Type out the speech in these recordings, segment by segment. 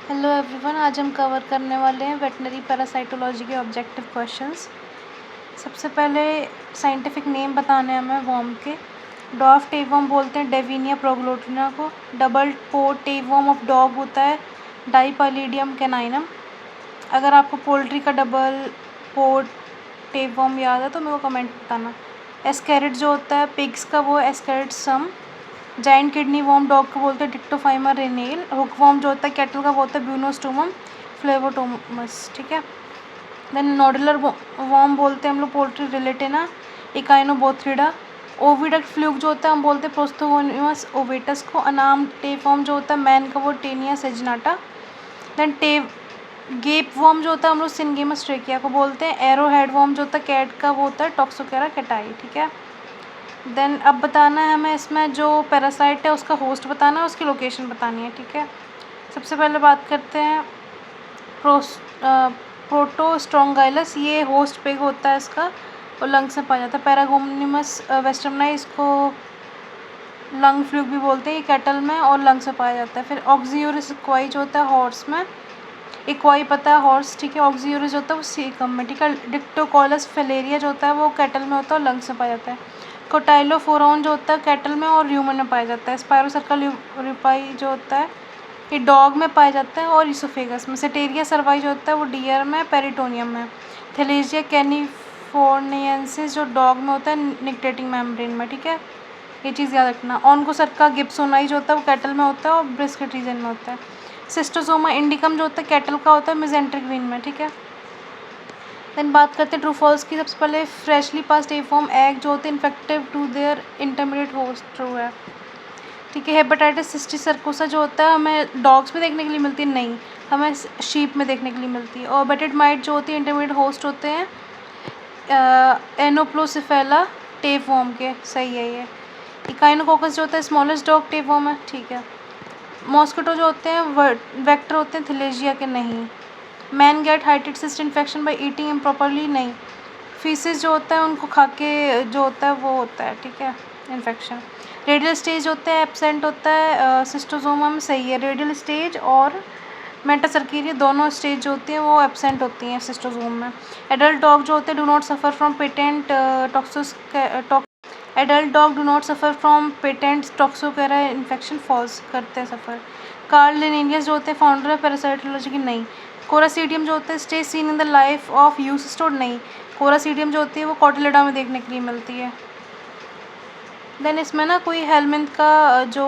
Hello everyone, आज हम cover करने वाले हैं वेटनरी पैरासाइटोलॉजी के ऑब्जेक्टिव क्वेश्चंस। सबसे पहले साइंटिफिक नेम बताने हैं हमें वर्म के। डॉफ टेपवर्म बोलते हैं डेविनिया प्रोग्लोटिना को। Double port tapeworm of dog होता है डाइपैलिडियम कैनाइनम। अगर आपको पोल्ट्री का डबल पोर्ट टेपवर्म याद है तो मेरे को कमेंट बताना। एस्केरिड जो होता है पिग्स का वो एस्केरिड सम। जाइंट किडनी वर्म डॉग को बोलते हैं डिक्टोफाइमा रेनेल। हुक वर्म जो होता है कैटल का वो होता है ब्यूनोस्टोमम फ्लेवोटोमस, ठीक है। देन नोडुलर वर्म बोलते हैं हम लोग पोल्ट्री रिलेटेना इकाइनोबोथ्रिडा। ओविडक्ट फ्लूक जो होता है हम बोलते हैं प्रोस्थोगोनिमस ओवेटस को। अनाम टेपवर्म जो होता है मैन का वो टेनिया सेजनाटा। देन गेप वर्म जो होता है हम लोग सिनगेमस ट्रेकिया को बोलते हैं। एरो हेड वर्म जो होता है कैट का वो होता है टॉक्सोकेरा कैटाई, ठीक है। देन अब बताना है हमें इसमें जो पैरासाइट है उसका होस्ट बताना है, उसकी लोकेशन बतानी है, ठीक है। सबसे पहले बात करते हैं प्रोटोस्ट्रोंगाइलस, ये होस्ट पिग होता है इसका और लंग्स में पाया जाता है। पैरागोनिमस वेस्टर्नाई, इसको लंग फ्लूक भी बोलते हैं, ये कैटल में और लंग्स में पाया जाता है। फिर ऑक्सियोरिस इक्वाई जो होता है हॉर्स में, इक्वाई पता है हॉर्स, ठीक है। ऑक्सियोरिस जो होता है वो सीकम में, ठीक है। डिक्टोकॉलस फिलेरिया जो होता है वो कैटल में होता है और लंग्स में पाया जाता है। कोटाइलोफोरॉन जो होता है कैटल में और ह्यूमन में पाया जाता है। स्पायरोसर्कल र्यूपाई जो होता है ये डॉग में पाया जाता है और इसोफेगस में। सेटेरिया सर्वाई जो होता है वो डियर में, पेरिटोनियम में। थैलेसिया कैलिफोर्नियंसिस जो डॉग में होता है निक्टेटिंग मेम्ब्रेन में, ठीक है। ये चीज़ याद रखना। ऑनकोसर्का गिब्सोनाई जो होता है वो कैटल में होता है और ब्रिस्केट रीजन में होता है। सिस्टोसोमा इंडिकम जो होता है कैटल का होता है मिजेंट्रिक वेन में, ठीक है। देन बात करते हैं ट्रू फॉल्स की। सबसे पहले फ्रेशली पास टेपवर्म एग जो होते हैं infective to their intermediate host, true है, ठीक है। हेपेटाइटिस सिस्टिक सर्कोसा जो होता है हमें डॉग्स में देखने के लिए मिलती है, नहीं, हमें शीप में देखने के लिए मिलती है। और बेटेड माइट जो होती है इंटरमीडिएट होस्ट होते हैं एनोप्लोसिफेला टेपवर्म के, सही है ये। इकाइनोकोकस जो होता है स्मॉलेस्ट डॉग टेपवर्म है, ठीक है। मॉस्किटो जो होते हैं वेक्टर होते हैं थैलेसिया के, नहीं। Man get hydatid cyst infection by eating improperly, नहीं। फीसिस जो होता है उनको खा के जो होता है वो होता है, ठीक है, इन्फेक्शन। रेडियल स्टेज होता है एब्सेंट होता है सिस्टोजोमा में, सही है। रेडियल स्टेज और मेटासर्कीरिया दोनों स्टेज जो होती हैं वो एब्सेंट होती हैं सिस्टोजोम में। एडल्ट डॉग जो होते हैं do not suffer from patent adult dog do not suffer from patent toxocara infection, फॉल्स करते हैं सफ़र। कार्ल लिनेरियस जो होते हैं फाउंडर है पैरासाइटोलॉजी की, नहीं। कोरासीडियम जो होता है stay seen in the life of use store, नहीं। कोरासीडियम जो होती है वो कॉटिलिडा में देखने के लिए मिलती है। देन इसमें ना कोई हेलमिंथ का जो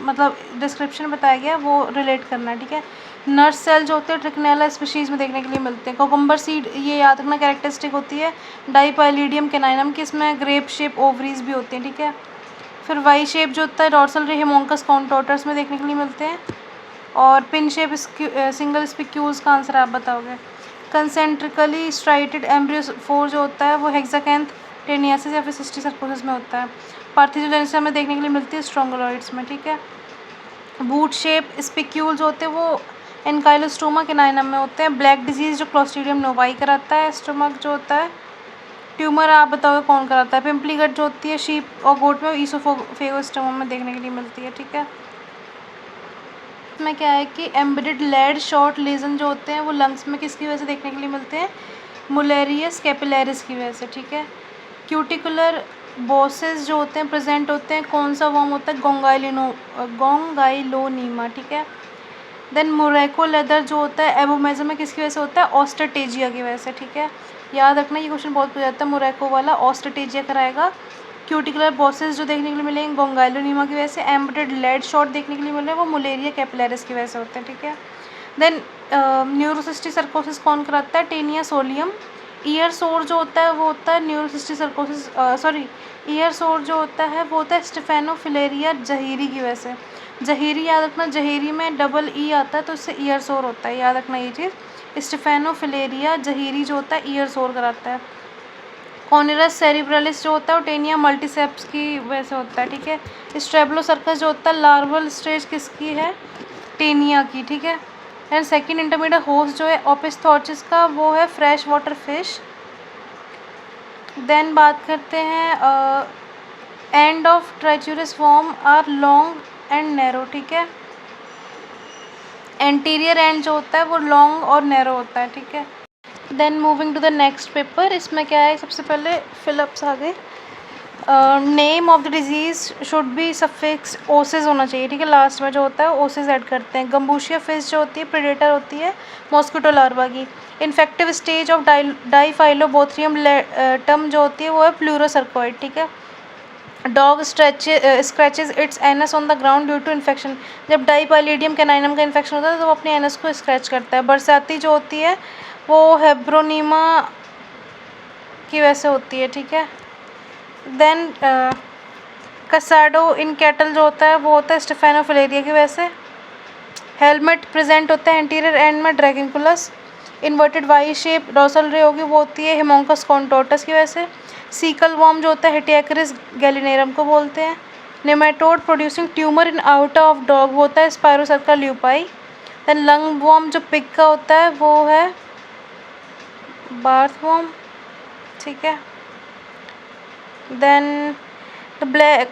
मतलब डिस्क्रिप्शन बताया गया वो रिलेट करना है, ठीक है। नर्स सेल जो होते हैं ट्रिकनेला स्पीशीज़ में देखने के लिए मिलते हैं। कोकम्बर सीड ये याद रखना कैरेक्टरिस्टिक होती है डाइपैलिडियम कैनाइनम की, इसमें ग्रेप शेप ओवरीज भी होती हैं, ठीक है। फिर वाई शेप जो होता है डॉर्सल रे हेमोंकस कॉन्टोर्टस में देखने के लिए मिलते हैं। और पिन शेप सिंगल स्पिक्यूल्स का आंसर आप बताओगे। कंसेंट्रिकली स्ट्राइटेड एम्ब्रियोफोर जो होता है वो हेक्साकैंथ टेनियासिस या फिर सिस्टिक सर्कोसिस में होता है। पार्थियोजेनेसिस हमें देखने के लिए मिलती है स्ट्रोंगोलॉइड्स में, ठीक है। बूट शेप स्पिक्यूल्स होते हैं वो एनकाइलोस्टोमा कैनाइनम में होते हैं। ब्लैक डिजीज़ जो क्लोस्ट्रीडियम नोवाई कराता है। स्टमक जो होता है ट्यूमर आप बताओ कौन कराता है। पिम्पली गट जो होती है शीप और गोट में ईसोफेगोस्टोमा में देखने के लिए मिलती है, ठीक है। इसमें क्या है कि एम्बेडेड लेड शॉर्ट लेजन जो होते हैं वो लंग्स में किसकी वजह से देखने के लिए मिलते हैं, मुलेरियस कैपिलैरिस की वजह से, ठीक है। क्यूटिकुलर बोसेस जो होते हैं प्रेजेंट होते हैं, कौन सा वर्म होता है, गोंगाइलोनीमा, ठीक है। देन मोरैको लेदर जो होता है एबोमेजम में किसकी वजह से होता है, ऑस्ट्रेटेजिया की वजह से, ठीक है। याद रखना ये क्वेश्चन बहुत पूछा जाता है, मोरैको वाला ऑस्ट्रेटेजिया कराएगा। क्यूटिकुलर बॉसेस जो देखने के लिए मिलेंगे गोंगाइलोनीमा की वजह से। एम्बेडेड लेड शॉट देखने के लिए मिल रहे हैं वो मुलेरिया कैपिलैरिस की वजह से होते हैं, ठीक है। देन न्यूरोसिस्टिक सर्कोसिस कौन कराता है, टेनिया सोलियम। ईयर सोर जो होता है वो होता है न्यूरोसिस्टिक सर्कोसिस ईयर सोर जो होता है वो होता है स्टेफेनोफिलेरिया जहीरी की वजह से। जहीरी याद रखना, जहीरी में डबल ई आता है तो इससे ईयर सोर होता है, याद रखना ये चीज़। स्टेफेनोफिलेरिया जहीरी जो होता है ईयर सोर कराता है। कॉर्निरस सेरिब्रलिस जो होता है वो टेनिया मल्टीसेप्स की वजह से होता है, ठीक है। स्ट्रेब्लोसर्कस जो होता है लार्वल स्टेज किसकी है, टेनिया की, ठीक है। एंड सेकंड इंटरमीडिएट होस्ट जो है ओपिस्थॉर्चिस का वो है फ्रेश वाटर फिश। देन बात करते हैं end of trichuris worm are long and narrow, ठीक है। एंटीरियर एंड जो होता है वो लॉन्ग और नैरो होता है, ठीक है। Then moving to the next paper, इसमें क्या है, सबसे पहले फिलअप्स आ गए। Name of the disease should be suffix osis होना चाहिए, ठीक है, लास्ट में जो होता है ओसिस ऐड करते हैं। गम्बूशिया फिश जो होती है प्रेडेटर होती है मॉस्किटो लार्वा की। इन्फेक्टिव स्टेज ऑफ डाईफाइलोबोथ्रियम टम जो होती है वो है प्लूरोसर्कोइड, ठीक है। Dog scratches its anus on the ground due to infection, जब डाईपाइलिडियम कैनाइनम का इन्फेक्शन होता है तो वो अपने एनस को स्क्रैच करता है। बरसाती जो होती है वो हेब्रोनीमा की वजह से होती है, ठीक है। देन कसाडो इन कैटल जो होता है वो होता है स्टेफेनोफिलेरिया की वजह से। हेलमेट प्रेजेंट होता है एंटीरियर एंड में ड्रैगनकुलस। इन्वर्टेड वाई शेप डॉर्सल रे होगी वो होती है हिमोंकस कॉन्टोर्टस की वजह से। सीकल वॉर्म जो होता है हेटियाक्रिस गैलिनेरम को बोलते हैं। Nematode producing tumour in outer of dog वो होता है Spirocerca lupi. Then lung worm जो पिग का होता है वो है बार्थ वॉर्म, ठीक है। Then the black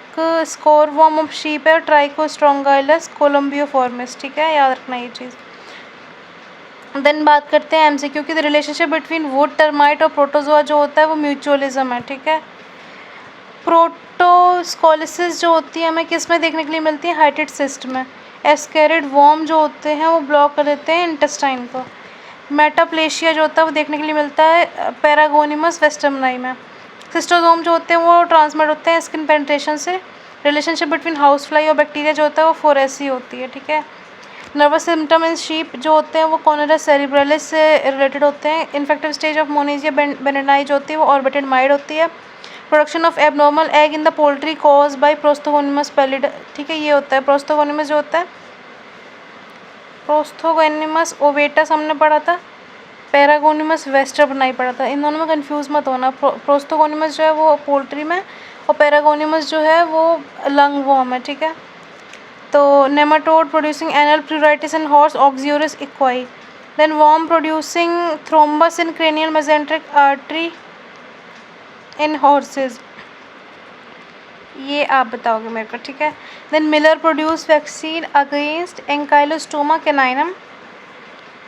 scour worm of sheep है ट्राइकोस्ट्रोंगाइलस कोलम्बियोफॉर्मिस, ठीक है, याद रखना ये चीज़। देन बात करते हैं एमसीक्यू की। The relationship between would termite और प्रोटोजोआ जो होता है वो म्यूचुअलिज्म है, ठीक है। प्रोटोस्कोलिसिस जो होती है हमें किस में देखने के लिए मिलती है, हाइटेड सिस्ट में। एस्केरिड वॉर्म जो होते हैं वो ब्लॉक कर देते हैं इंटेस्टाइन को। मेटाप्लेशिया जो होता है वो देखने के लिए मिलता है पैरागोनिमस वेस्टर्मनाई में। सिस्टोजोम जो होते हैं वो ट्रांसमिट होते हैं स्किन पेनिट्रेशन से। रिलेशनशिप बिटवीन हाउस फ्लाई और बैक्टीरिया जो होता है वो फोरेसी होती है, ठीक है। नर्वस सिम्टम इन शीप जो होते हैं वो कॉर्नेरस सेरिब्रलिस से रिलेटेड होते हैं। Infective stage of Moniezia benedeni जो होती है वो ऑर्बिटेड माइड होती है। Production of abnormal egg in the poultry cause by Prosthogonimus pallid, ठीक है, ये होता है प्रोस्थोगोनिमस जो होता है। प्रोस्थोगोनिमस ओवेटस हमने पढ़ा था, पैरागोनिमस वेस्टर्मनाई पढ़ा था, इन दोनों में कंफ्यूज मत होना। प्रोस्थोगोनिमस जो है वो पोल्ट्री में और पैरागोनिमस जो है वो लंग वॉर्म है, ठीक है। तो nematode producing anal pruritus in horse Oxyuris equi. Then worm producing thrombus in cranial mesenteric artery in horses, ये आप बताओगे मेरे को, ठीक है। Then Miller produce vaccine against Ancylostoma caninum.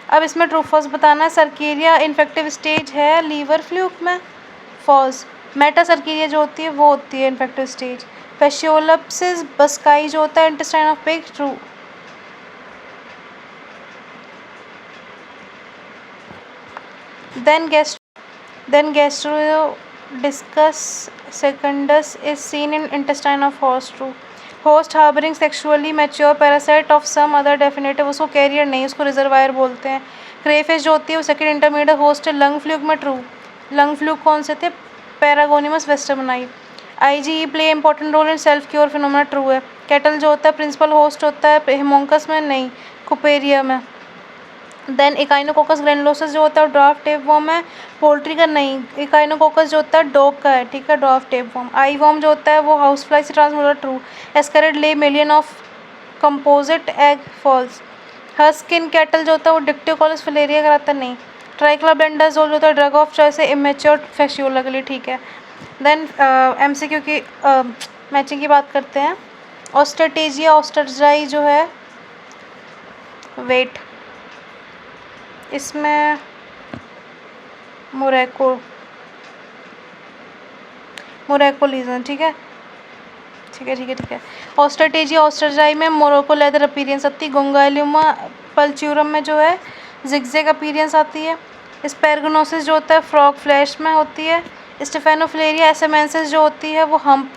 अब इसमें ट्रू फॉल्स बताना है। सर्केरिया इन्फेक्टिव स्टेज है लीवर फ्लूक में, फॉल्स। मेटा सर्केरिया जो होती है वो होती है इन्फेक्टिव स्टेज। फेशियोलप्सिस बस्काई जो होता है intestine of pig, true. Then Gastrodiscus secundus is seen in intestine of horse, true. Host harbouring sexually mature parasite of some other definitive, उसको कैरियर नहीं, उसको रिजर्वायर बोलते हैं। क्रेफिश जो होती है वो सेकंड इंटरमीडिएट होस्ट है लंग फ्लूक में, ट्रू। लंग फ्लूक कौन से थे, Paragonimus westermani. IgE play important role in self cure phenomena, true है। कैटल जो होता है प्रिंसिपल होस्ट होता है हिमोंकस में, नहीं, कुपेरिया में। देन इकाइनोकोकस ग्रैनुलोसस जो होता है ड्वार्फ टेपवर्म है, पोल्ट्री का नहीं। इकाइनोकोकस जो होता है डॉग का है, ठीक है, ड्वार्फ टेपवर्म। आई वर्म जो होता है वो हाउस फ्लाई से transmit, true. Ascarid lay million of composite egg, false. Husk in cattle जो होता है वो डिक्टियोकॉलस फिलेरिया कराता है, नहीं। ट्राइक्लोबेंडाजोल जो होता है ड्रग ऑफ चॉइस है इमेच्योर फैसियोला के लिए, ठीक है। देन एमसीक्यू की मैचिंग की बात करते हैं। ऑस्ट्रेटेजिया ऑस्ट्रेजाई जो है वेट, इसमें मोरक्को लीजन, ठीक है, ठीक है, ठीक है, ठीक है। ऑस्ट्रेटेजिया ऑस्ट्रेजाई में मोरक्को लेदर अपीरियंस आती है। गोंगालियुमा पल्च्यूरम में जो है जिगजैग अपीरियंस आती है। स्पेरगनोसिस जो होता है फ्रॉग फ्लैश में होती है। स्टेफेनोफिलेरिया एसेमेंसिस जो होती है वो हम्प।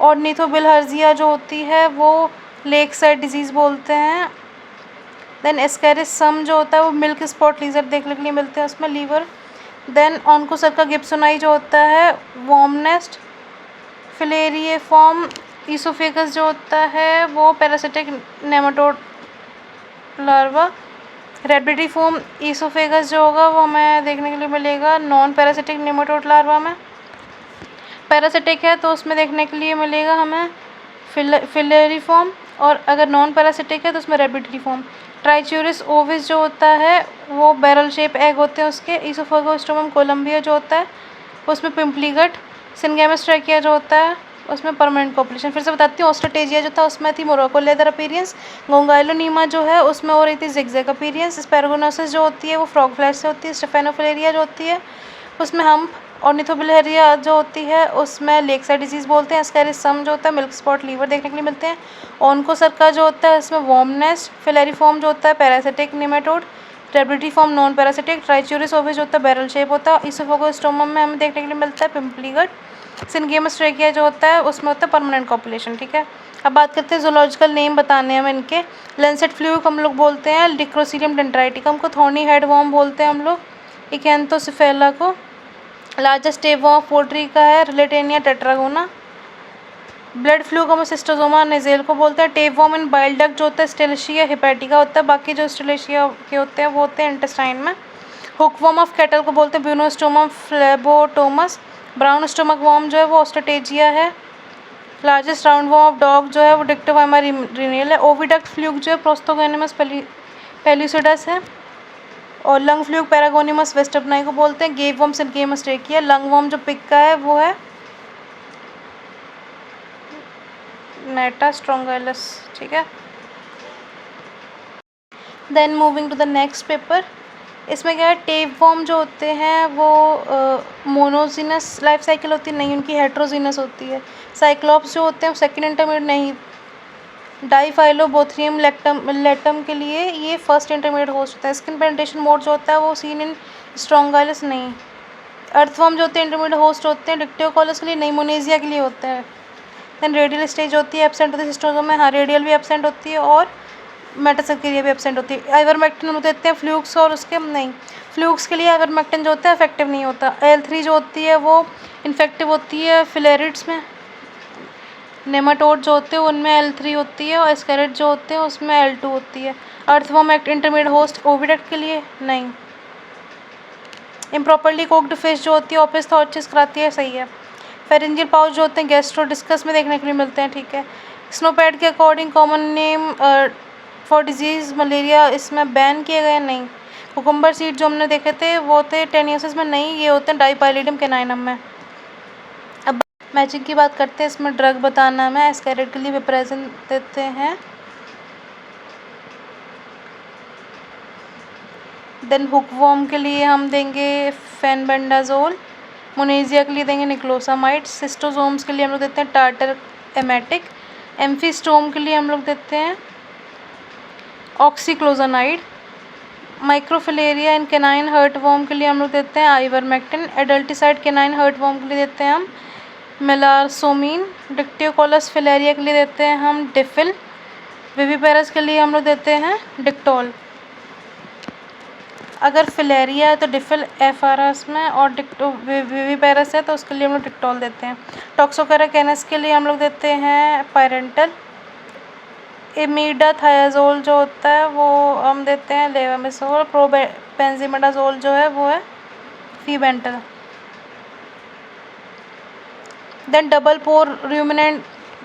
और नीथोबिलहर्जिया जो होती है वो लेक साइड डिजीज़ बोलते हैं। देन एस्केरिस सम जो होता है वो मिल्क स्पॉट लीजर देखने के लिए मिलते हैं उसमें, लीवर। देन ऑनकोसर्का गिब्सोनाई जो होता है वॉर्म नेस्ट। फिलेरिएफॉर्म ईसोफेगस जो होता है वो पैरासिटिक नेमाटोड लार्वा। रेबिडिफॉर्म ईसोफेगस जो होगा वो हमें देखने के लिए मिलेगा नॉन पैरासिटिक नेमाटोड लार्वा में। पैरासिटिक है तो उसमें देखने के लिए मिलेगा हमें फिलेरिफॉर्म, और अगर नॉन पैरासिटिक है तो उसमें रेबिडिफॉर्म। ट्राइच्यूरिस ओविस जो होता है वो बैरल शेप एग होते हैं उसके। ईसोफेगोस्टोमम कोलम्बिया जो होता है उसमें पिम्पलीगट। सिनगेमस ट्रैकिया जो होता है उसमें परमानेंट कॉपुलेशन। फिर से बताती हूँ, ऑस्ट्रोटेजिया जो था उसमें थी मोरक्को लेदर अपीरियंस, गोंगाइलोनीमा जो है उसमें हो रही थी जिगजैग अपीरियंस, स्पैरागोनोसिस जो होती है वो फ्रॉग फ्लैश से होती है, स्टेफेनोफिलेरिया जो होती है उसमें हम्प, ऑर्निथोबिलहेरिया जो होती है उसमें लेक साइड डिजीज़ बोलते हैं, स्कैरिसम जो होता है मिल्क स्पॉट लीवर देखने के लिए मिलते हैं, ऑनकोसर्का जो होता है उसमें वॉर्म नेस्ट, फिलेरिफॉर्म जो होता है parasitic nematode, टेब्रिटीफॉर्म non parasitic, ट्राइच्यूरिस Ovis जो होता है बैरल शेप होता है, इसोफोगोस्टोमम में हमें देखने के लिए मिलता है पिम्पली गट, सिनगेमस ट्रेकिया जो होता है उसमें होता है परमानेंट कॉपुलेशन। ठीक है, अब बात करते हैं जूलॉजिकल नेम बताने हैं हम इनके। लेंसेट फ्लूक हम लोग बोलते हैं, डिक्रोसीरियम डेंड्राइटिकम को थॉर्नी हेड वॉर्म बोलते हैं हम लोग, इकेंथोसिफेला को, लार्जेस्ट टेप वॉर्म पोल्ट्री का है रिलेटेनिया टेट्रागोना, ब्लड फ्लू को हम सिस्टोजोमा नेजेल को बोलते हैं, टेप वॉर्म इन बाइल डक्ट जो होता है स्टेलेशिया हिपैटिका होता है, बाकी जो स्टेलेशिया के होते हैं वो होते हैं इंटेस्टाइन में, हुक वॉर्म ऑफ कैटल को बोलते हैं ब्यूनोस्टोमा फ्लेबोटोमस, ब्राउन स्टोमक वॉर्म जो है वो ऑस्ट्रोटेजिया है, largest round warm of dog जो है वो डिक्टोवाइमा रिनेल है, ओविडक्ट फ्लूक जो है प्रोस्थोगोनिमस पेल्यूसिडस है, और लंग फ्लूक पैरागोनिमस वेस्टर्नाई को बोलते हैं, gape worm Syngamus trachea, lung worm जो पिक का है वो है मेटास्ट्रोंगेलस। ठीक है, then moving to the next paper, इसमें क्या है टेप वॉर्म जो होते हैं वो मोनोजीनस लाइफ साइकिल होती है, नहीं उनकी हेट्रोजीनस होती है, साइक्लॉप्स जो होते हैं सेकंड इंटरमीडिएट नहीं, डाईफाइलोबोथ्रियम लेटम के लिए ये फर्स्ट इंटरमीडिएट होस्ट होता है, स्किन पेनिट्रेशन मोड जो होता है वो सीन इन स्ट्रोंगाइलस नहीं, अर्थवर्म जो होते हैं इंटरमीडिएट होस्ट होते हैं, डिक्टियोकॉलस के लिए नहीं, मोनेजिया के लिए होता है, देन रेडियल स्टेज होती है एब्सेंट होती है सिस्टोजोम में, हाँ रेडियल भी एब्सेंट होती है और मेटासेक्रिया भी एब्सेंट होती है, आइवरमेक्टिन हम देते हैं फ्लूक्स और उसके नहीं, फ्लूक्स के लिए आइवरमेक्टिन जो होता है इफेक्टिव नहीं होता, L3 जो होती है वो इन्फेक्टिव होती है फिलेरिड्स में, नेमाटोड जो होते हैं उनमें L3 होती है और एस्केरिड जो होते हैं उसमें L2 होती है, अर्थवर्म इंटरमीडिएट होस्ट ओविडक्ट के लिए नहीं, इम्प्रॉपरली कुक्ड फिश जो होती है ऑपिस थॉर्चिस कराती है, सही है, फेरेंजियल पाउच जो होते हैं गैस्ट्रो डिस्कस में देखने के लिए मिलते हैं। ठीक है, स्नोपैड के according common name for disease malaria इसमें बैन किए गए नहीं, कुकुम्बर सीड जो हमने देखे थे वो थे टेनियोसिस में नहीं, ये होते हैं डाईपाइलिडियम कैनाइनम में। अब मैचिंग की बात करते हैं, इसमें ड्रग बताना हमें, एस्केरिड के लिए विप्रेजन देते हैं, देन हुकवॉर्म के लिए हम देंगे फेनबेंडाजोल, मोनेजिया के लिए देंगे निक्लोसामाइड, सिस्टोजोम्स के लिए हम लोग देते हैं टार्टर एमेटिक, एम्फीस्टोम के लिए हम लोग देते हैं ऑक्सीक्लोजानाइड, माइक्रोफिलेरिया इन कैनाइन हर्टवॉर्म के लिए हम लोग देते हैं आइवरमेक्टिन, एडल्टिसाइड कैनाइन हर्टवॉर्म के लिए देते हैं हम मेलारसोमीन, डिक्टियोकॉलस फिलेरिया के लिए देते हैं हम डिफिल, विविपेरस के लिए हम लोग देते हैं डिक्टोल, अगर फिलेरिया है तो डिफिल एफआरएस में और विविपेरस है तो उसके लिए हम लोग डिक्टोल देते हैं, टॉक्सोकेरा कैनस के लिए हम लोग देते हैं पायरेंटल, इमीडाथायाजोल जो होता है वो हम देते हैं लेवामिसोल, प्रोबेंजीमेडाजोल जो है वो है फीबेंटल, देन डबल पोर रूमिनेंट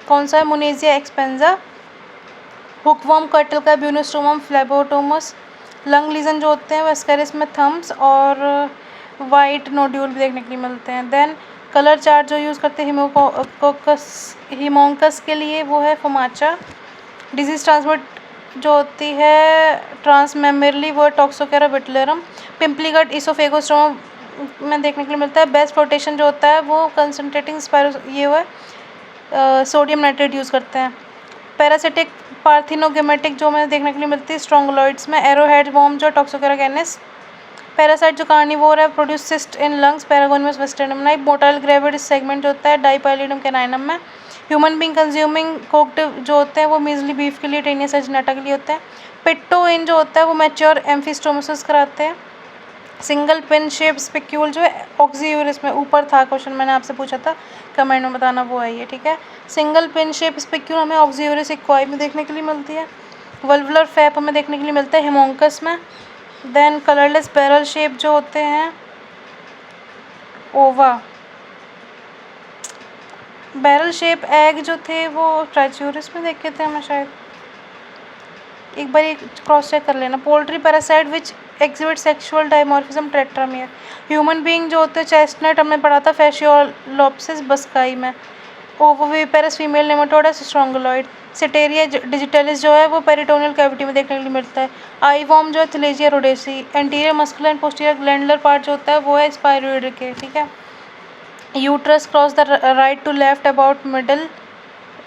कौन सा है मोनेजिया एक्सपेंजा, हुकवर्म कर्टल का ब्यूनोस्टोमम फ्लेबोटोमस, लंग लीजन जो होते हैं वो एस्केरिस में थम्स और वाइट नोड्यूल भी देखने के लिए मिलते हैं, देन कलर चार्ट जो यूज़ करते हैं हिमोंकस के लिए वो है फमाचा, डिजीज़ ट्रांसमिट जो होती है ट्रांसमेमरली वो टॉक्सोकेरा विटलेरम, पिम्पली गट इसोफेगोस्टोमा में देखने के लिए मिलता है, बेस्ट फ्लोटेशन जो होता है वो कंसनट्रेटिंग स्पायरो ये हुआ है सोडियम नाइट्रेट यूज़ करते हैं, पैरासिटिक पार्थिनोगेमेटिक जो हमें देखने के लिए मिलती है स्ट्रोंगलॉइड्स में, एरोहेड वॉर्म जो टॉक्सोकेरा कैनिस, पैरासाइट जो कार्निवोर है produce cyst in lungs Paragonimus westermani, motile gravid segment जो होता है डाईपाइलिडियम कैनाइनम में, ह्यूमन बींग कंज्यूमिंग कोक्ड जो होते हैं वो मीजली बीफ के लिए टेनिया सजनेटा के लिए होते हैं, पिट्टोइन जो होता है वो मैच्योर एम्फिस्टोमोसिस कराते हैं, सिंगल पिन शेप स्पिक्यूल जो है ऑक्सीयूरिस में ऊपर था क्वेश्चन मैंने आपसे पूछा था कमेंट में बताना वो है ये। ठीक है, सिंगल पिन शेप स्पिक्यूल हमें ऑक्सीयूरिस इक्वाई में देखने के लिए मिलती है, वल्वुलर फैप हमें देखने के लिए मिलता है हिमोंकस में, देन कलरलेस बैरल शेप जो होते हैं ओवा, बैरल शेप एग जो थे वो ट्राइच्यूरिस में देखे थे हमें शायद, एक बार क्रॉस चेक कर लेना, poultry parasite which exhibit sexual dimorphism Tetrameres, human being जो होते हैं चेस्टनट हमने पढ़ा था फैशियोलोप्सिस बस्काई में, ओवोविपेरस फीमेल नेमाटोड है स्ट्रोंगोलॉइड। सेटेरिया डिजिटलिस जो है वो पेरिटोनियल कैविटी में देखने के लिए मिलता है। आई वॉर्म जो है Thelazia rhodesii. Anterior muscular and posterior glandular part जो होता है वो है स्पायरोइड के, ठीक है। Uterus cross the right to left about middle,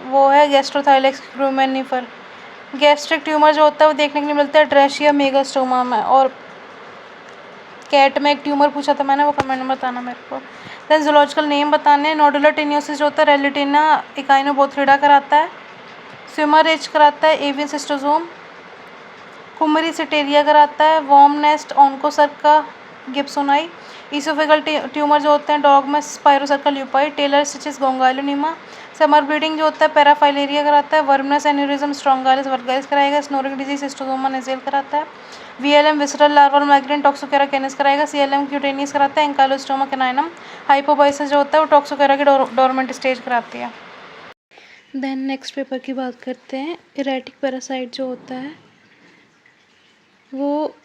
वो है गैस्ट्रोथाइलेक्स क्रूमेनिफर। गैस्ट्रिक ट्यूमर जो होता है वो देखने के लिए मिलता है ड्रेशिया मेगास्टोमा में। और कैट में एक ट्यूमर पूछा था मैंने, वो कमेंट में बताना मेरे को। देन जूलॉजिकल नेम बताने, नोडुलर टेनियोसिस जो होता है रेलिटिना इकाइनोबोथ्रिडा कराता है। स्विमर एज कराता है एवियन सिस्टोजोम। कुमरी सिटेरिया कराता है। Worm nest Onchocerca gibsoni. Oesophageal tumour जो होते हैं डॉग में Spirocerca lupi. Tailor stitches Gongylonema. Summer bleeding जो होता है पैराफाइलेरिया कराता है। वर्मनेस एन्यूरिज्म स्ट्रोंगालिस वर्गालिस कराएगा। स्नोरिंग डिजीज सिस्टोजोमा नेजेल कराता है। वीएलएम विसरल लार्वल माइग्रेन टॉक्सोकेरा कैनिस कराएगा। सीएलएम क्यूटेनियस कराता है। एंकाइलोस्टोमा कैनाइनम। हाइपोबाइसिस जो होता है वो टॉक्सोकेरा की डोरमेंट स्टेज कराती है। देन नेक्स्ट पेपर की बात करते हैं। इरेटिक पैरासाइट जो होता है वो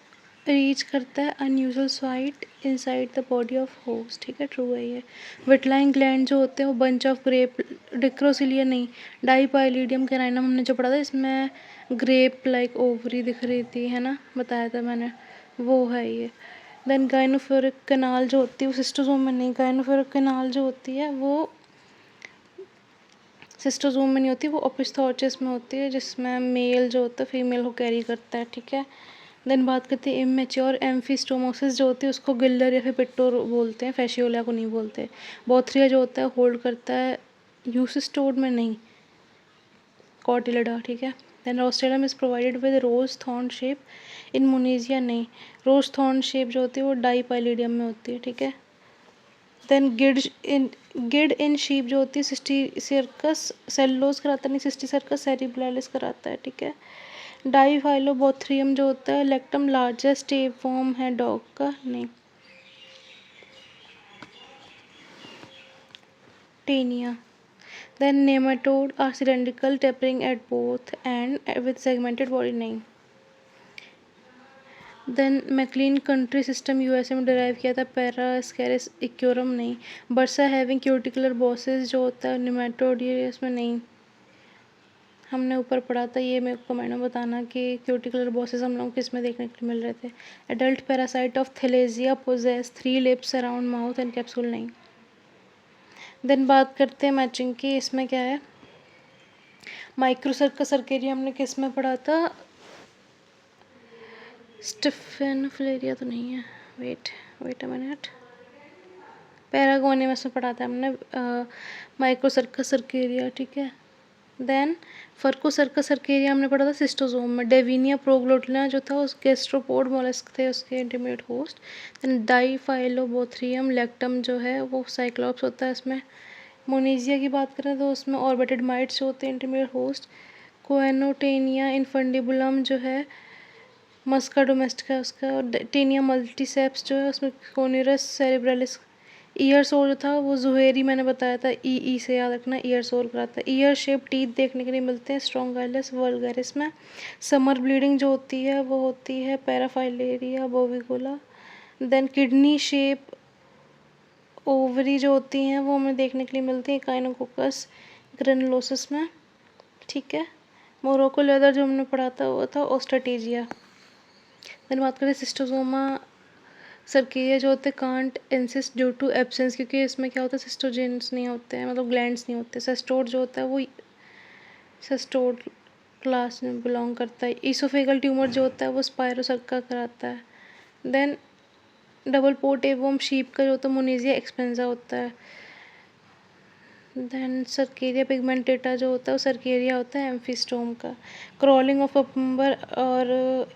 रीच करता है unusual site inside the body of host, ठीक है, ट्रू है ये। विटलाइन ग्लैंड जो होते हैं वो बंच ऑफ ग्रेप, डिक्रोसिलिया नहीं, डाईपाइलिडियम कैनाइनम हमने जो पढ़ा था इसमें ग्रेप लाइक ओवरी दिख रही थी, है ना, बताया था मैंने, वो है ये। देन गाइनोफोरिक कैनाल जो होती है वो सिस्टोजोम में नहीं, गाइनोफोरिक कैनाल जो होती है वो सिस्टोजोम में नहीं होती, वो ओपिस्थोचिस में होती है, जिसमें मेल जो होता है फीमेल को कैरी करता है, ठीक है। देन बात करते हैं इमेच्योर एम्फिस्टोमोसिस जो होती है उसको गिल्डर या फिर पिट्टोर बोलते हैं, फैशियोला को नहीं बोलते। बोथ्रिया जो होता है होल्ड करता है यूसिस्टोड में नहीं, कॉटिलिडा, ठीक है। Then rostellum is provided with rose thorn shape, in Moniezia नहीं, रोज थॉर्न शेप जो होती है वो डाईपाइलिडियम में होती है, ठीक है। देन गिड इन शीप जो होती है सिस्टीसियरकस सेलुलोज कराता है, नहीं सिस्टीसियरकस सेरिब्रालिस कराता है, ठीक है। डाईफाइलोबोथ्रियम जो होता है लेक्टम लार्जेस्ट टेपवॉर्म है डॉग का, नहीं। Taenia. Then nematode are cylindrical tapering at both end with segmented body, नहीं। Then McLean country system USA में डिराइव किया था पैरास्कैरिस इक्योरम, नहीं। बर्सा हैविंग क्यूटिकुलर बॉसेस जो होता है निमेटोडियस में, नहीं। हमने ऊपर पढ़ा था ये, मेरे को कमेंट में बताना कि क्यूटिकुलर बॉसेस हम लोग किस में देखने को मिल रहे थे। Adult parasite of Thelazia possess 3 lips around mouth and capsule, नहीं। देन बात करते हैं मैचिंग की, इसमें क्या है, माइक्रोसर्कस सर्केरिया हमने किस में पढ़ा था, स्टिफेनोफिलेरिया तो नहीं है, वेट अ मिनट, पैरागोनियमस में पढ़ा था हमने माइक्रोसर्कस सर्केरिया, ठीक है। देन फर्कोसर्कस सर्केरिया हमने पढ़ा था सिस्टोजोम में। डेविनिया प्रोग्लोटिना जो था उस गैस्ट्रोपोड मोलस्क थे उसके इंटीमेट होस्ट। देन डाईफाइलोबोथ्रियम लेक्टम जो है वो साइक्लॉप्स होता है इसमें। मोनेजिया की बात करें तो उसमें ऑर्बिटेड माइट्स जो होते हैं इंटीमेट होस्ट। कोएनोटेनिया इनफंडिबुलम जो है मस्का डोमेस्टिका उसका, और टेनिया मल्टीसेप्स जो है उसमें कोनिरस सेरेब्रलिस। ईयर सोर जो था वो जुहेरी मैंने बताया था, ई से याद रखना, ईयर सोर कराता है। ईयर शेप टीथ देखने के लिए मिलते हैं स्ट्रोंगाइलस वल्गैरिस में। समर ब्लीडिंग जो होती है वो होती है पैराफाइलेरिया बोविकोला। देन किडनी शेप ओवरी जो होती हैं वो हमें देखने के लिए मिलती है काइनोकोकस ग्रेनुलोसिस में, ठीक है। मोरोको लेदर जो हमने पढ़ा था वो था ओस्ट्राटेजिया। देन बात करें सिस्टोजोमा सर्केरिया जो होते हैं can't encyst due to absence, क्योंकि इसमें क्या होता है सिस्टोजेंस नहीं होते हैं, मतलब ग्लैंड्स नहीं होते। सेस्टोड जो होता है वो सेस्टोड क्लास में बिलोंग करता है। ईसोफेगल ट्यूमर जो होता है वो स्पायरोसर्का कराता है। देन डबल पोर्ट एवोम शीप का जो होता है मोनेजिया एक्सपेंसा होता है। देन सर्केरिया पिगमेंटेटा जो होता है वो सर्केरिया होता है एम्फिस्टोम का। क्रॉलिंग ऑफ कपम्बर, और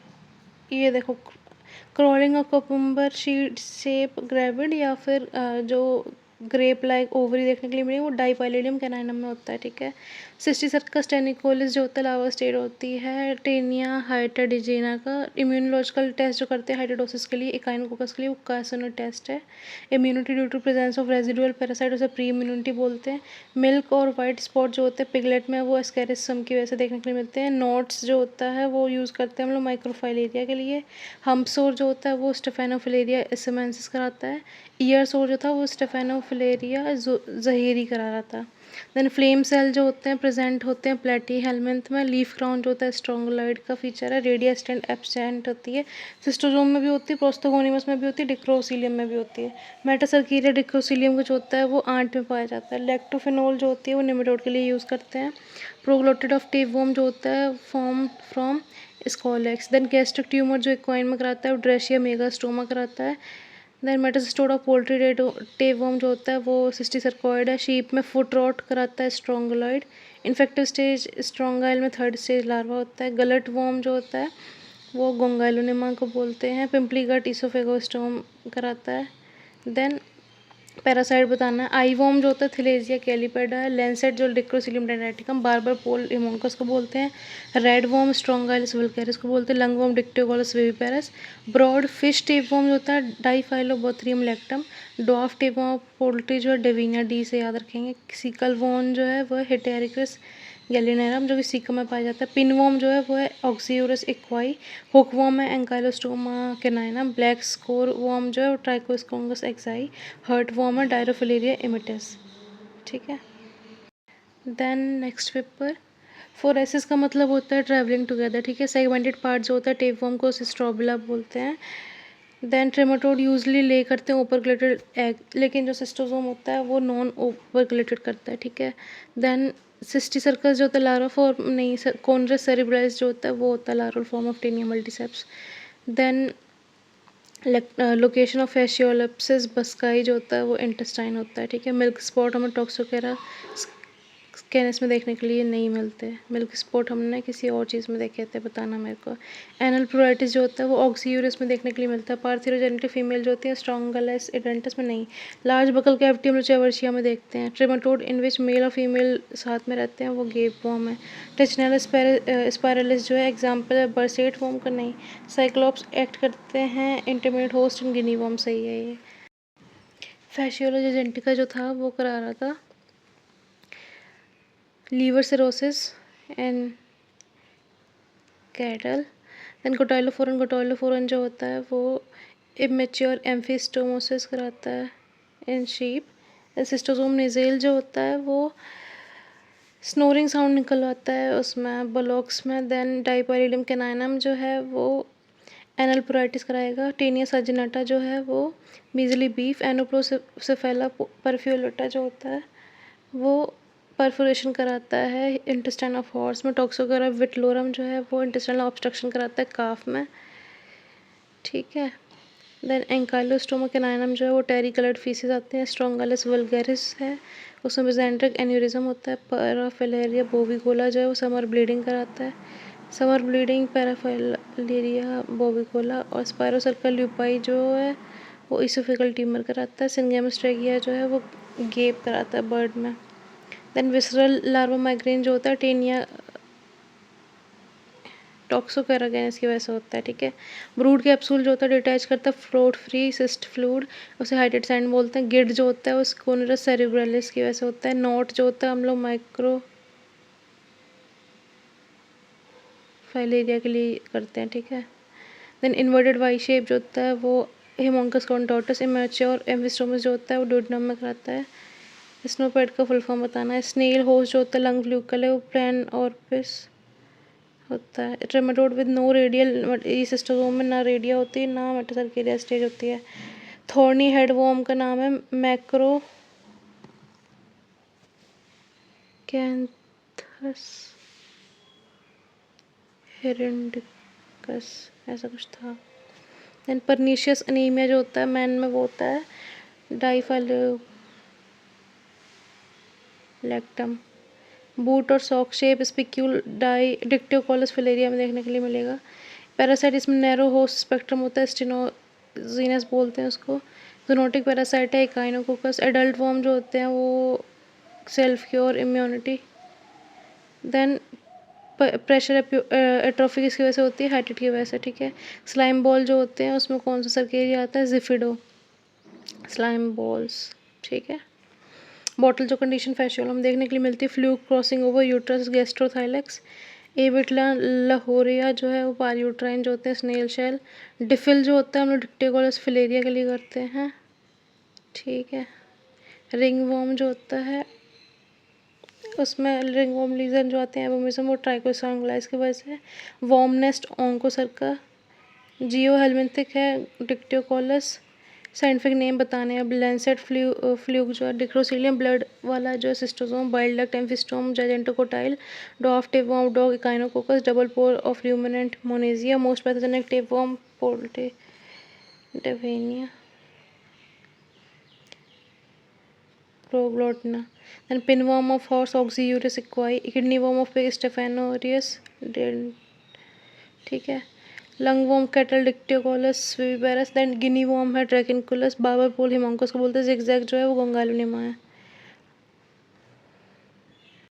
ये देखो crawling of cucumber seed shape gravid या फिर जो ग्रेप लाइक ओवरी देखने के लिए मिली वो डाईपाइलिडियम कैनाइनम में होता है, ठीक है। सिस्टीसर्कस टेनिकोलिस जो होता है लावा स्टेट होती है। टेनिया हाइटाडिजेना का इम्यूनोलॉजिकल टेस्ट जो करते हैं हाइड्रोडोसिस के लिए इकाइनोकोकस के लिए वो कार्सिनो टेस्ट है। Immunity due to presence of residual parasite उसे प्री इम्यूनिटी बोलते हैं। मिल्क और वाइट स्पॉट जो होते हैं पिगलेट में वो एस्केरिसम की वजह से देखने के लिए मिलते हैं। नोट्स जो होता है वो यूज़ करते हैं हम लोग माइक्रोफाइलेरिया के लिए। हम्पसोर जो होता है वो स्टेफेनोफिलेरिया एसेमेंसिस कराता है। ईयर सोर जो था वो स्टेफेनोफिलेरिया फिलेरिया जहीरी करा रहा था। देन फ्लेम सेल जो होते हैं प्रेजेंट होते हैं प्लेटी हेलमिंथ में। लीफ क्राउन जो होता है स्ट्रोंगोलॉइड का फीचर है। रेडियस्टेंट एब्सेंट होती है, सिस्टोजोम में भी होती है, प्रोस्थोगोनिमस में भी होती है, डिक्रोसीलियम में भी होती है। मेटासर्कीरिया डिक्रोसीलियम कुछ होता है वो आंट में पाया जाता है। लैक्टोफेनोल जो होती है वो निमेटोड के लिए यूज़ करते हैं। प्रोग्लोटिड ऑफ टेपवर्म जो होता है form from scolex. Then gastric tumour जो इक्वाइन में कराता है वो ड्रेशिया मेगास्टोमा कराता है। Then metacestode of poultry tapeworm जो होता है वो सिस्टिसर्कॉइड है। शीप में फुट रॉट कराता है स्ट्रोंगोलॉइड। इन्फेक्टिव स्टेज स्ट्रोंगाइल में थर्ड स्टेज लार्वा होता है। गलट वर्म जो होता है वो गोंगाइलोनिमा को बोलते हैं। पिंपली गट इसोफेगोस्टोम कराता है। देन पैरासाइट बताना है। आई वॉर्म जो होता है थिलेजिया कैलिपेडा है। लेंसेट जो डिक्रोसिलियम डेंड्राइटिकम बार्बर पोल इमोनकस को बोलते हैं। रेड वॉर्म स्ट्रोंगाइलस वल्गैरिस को बोलते हैं। Lung worm Dictyocaulus viviparus. Broad fish tapeworm जो होता है Diphyllobothrium latum. Dwarf tapeworm poultry जो है डेविनिया डी से याद रखेंगे। सिकल वॉर्म जो है वो है हिटेरिकस गैलिनेरम जो कि सीकम में पाया जाता है। पिनवॉर्म जो है वो है ऑक्सीयूरस इक्वाई। हुकवॉर्म है एंकाइलोस्टोमा कैनाइना। ब्लैक स्कोर वॉर्म जो है वो ट्राइकोस्कोंगस एक्साई। हर्ट वॉर्म है डायरोफिलेरिया इमिटस। ठीक है। देन नेक्स्ट पेपर फोरेसिस का मतलब होता है ट्रैवलिंग टुगेदर। ठीक है। सेगमेंटेड पार्ट जो होता है टेपवॉर्म को सिस्ट्रोबिला बोलते हैं। देन ट्रेमाटोड यूजली ले करते हैं ओपरकुलेटेड एग, लेकिन जो सिस्टोजोम होता है वो नॉन ओपरकुलेटेड करता है। ठीक है। देन सिस्टिसर्कस जो होता है लार्वा फॉर्म नहीं कोनरस सेरिब्रलिस जो होता है वो होता है larval form of Taenia multiceps. Then location of Fasciolopsis buski जो होता है वो इंटेस्टाइन होता है। ठीक है। मिल्क स्पॉट हमें टॉक्सोकेरा कैनस में देखने के लिए नहीं मिलते। मिल्क स्पॉट हमने किसी और चीज़ में देखे थे, बताना मेरे को। एनल प्रोराइटिस जो होता है वो ऑक्सीयूरस में देखने के लिए मिलता है। पार्थिरोजेनेटिव फीमेल जो होती है स्ट्रोंगलेस एडेंटस में नहीं। लार्ज बकल कैविटी हम चेवर्शिया में देखते हैं। ट्रेमाटोड इन विच मेल और फीमेल साथ में रहते हैं वो गेप वॉर्म है। टेचनल स्पायरलिस जो है एग्जाम्पल है बर्सेट वॉर्म का नहीं। साइक्लोप्स एक्ट करते हैं intermediate host in guinea worm सही है ये। फैशियोला जेनेटिका जो था वो करा रहा था liver cirrhosis and cattle. Then Cotylophoron जो होता है वो इमेच्योर एम्फिस्टोमोसिस कराता है इन शीप। सिस्टोसोम निजेल जो होता है वो स्नोरिंग साउंड निकलवाता है उसमें बलॉक्स में। देन डाइपाइलिडियम कैनाइनम जो है वो एनल प्रोराइटिस कराएगा। टेनिया सजिनाटा जो है वो मीजली बीफ। एनोप्रोसेफेला परफ्यूलेटा जो होता है वो परफोरेशन कराता है इंटेस्टाइन ऑफ हॉर्स में। टॉक्सोगोरा विटलोरम जो है वो इंटेस्टाइनल ऑब्स्ट्रक्शन कराता है काफ में। ठीक है। देन एंकाइलोस्टोमा कैनाइनम जो है वो टेरी कलर्ड फीसेस आते हैं। स्ट्रोंगालिस वल्गैरिस है उसमें मेसेंट्रिक एन्यूरिज्म होता है। पैराफिलेरिया बोविकोला जो है वो समर ब्लीडिंग कराता है। Summer bleeding Parafilaria bovicola. और स्पायरोसर्कल ल्यूपाई जो है वो इसोफेगल ट्यूमर कराता है। सिंगेमस्ट्रेगिया जो है वो गेप कराता है बर्ड में। देन विसरल लार्वा माइग्रेन जो होता है टेनिया टॉक्सोकेरागेनस की वजह से होता है। ठीक है। ब्रूड कैप्सूल जो होता है डिटैच करता है फ्लोट फ्री सिस्ट फ्लूड उसे हाइड्रेट सैंड बोलते हैं। गिड जो होता है वो स्कोनरस सेरिब्रलिस की वजह से होता है। नोट जो होता है हम लोग माइक्रो फाइलेरिया के लिए करते हैं। ठीक है। देन इन्वर्टेड वाई शेप जो होता है वो हेमोंकस कॉन्टोर्टस। इमेच्योर एम्फिस्टोमस जो होता है वो डोडनम में कराता है। स्नोपैड का फुल फॉर्म बताना है। स्नेल होस्ट जो होता है लंग फ्लूकल है वो प्लान और पिस होता है। ट्रेमाटोड विद नो रेडियल इस सिस्टोसोम में ना रेडिया होती है ना मेटासर्किलिया स्टेज होती है। थॉर्नी हेड वॉर्म का नाम है मैक्रो कैंथस हेरेंडिकस ऐसा कुछ था। देन परनीशियस अनीमिया जो होता है मैन में वो होता है डाइफाइलोलैक्टम। बूट और सॉक शेप स्पिक्यूल डाई डिक्टियोकोलस फिलेरिया में देखने के लिए मिलेगा। पैरासाइट इसमें नैरो होस्ट स्पेक्ट्रम होता है स्टेनोजीनस बोलते हैं उसको। जूनोटिक पैरासाइट है इकाइनोकोकस। एडल्ट वॉर्म जो होते हैं वो self cure immunity. Then pressure atrophy किसकी वजह से होती है हाइटिट की वजह से। ठीक है। स्लाइम बॉल जो होते हैं उसमें कौन सा सर्केरिया आता है जिफिडो स्लाइम बॉल्स। ठीक है। बॉटल जो कंडीशन फैशियोल हम देखने के लिए मिलती है fluke crossing over uterus गैस्ट्रोथाइलेक्स। एविटला Lahoriya जो है वो पारयूट्राइन जो होते हैं स्नेल शेल। डिफिल जो होता है हम लोग डिक्टियोकोलस फिलेरिया के लिए करते हैं। ठीक है। रिंग वर्म जो होता है उसमें रिंग वर्म लीजन जो आते हैं एबोमिज्म वो ट्राइकोसांगलाइज की वजह से। Worm nest Onchocerca. Geohelminthic है डिक्टियोकोलस। साइंटिफिक नेम बताने हैं। लैंसेट फ्लूक जो है डिक्रोसीलियम ब्लड वाला जो schistosome bile duct amphistome Gigantocotyle dwarf tapeworm dog Echinococcus double pore of ruminant Moniezia most pathogenic tapeworm poultry Davainea proglottina. Then pinworm of horse Oxyuris equi. Kidney worm of pig Stephanurus ठीक है। Lung worm cattle Dictyocaulus viviparus. Then guinea worm है Dracunculus. Babar पोल हिमांकस को बोलते हैं। Zigzag जो है वो गंगालुनिमा है।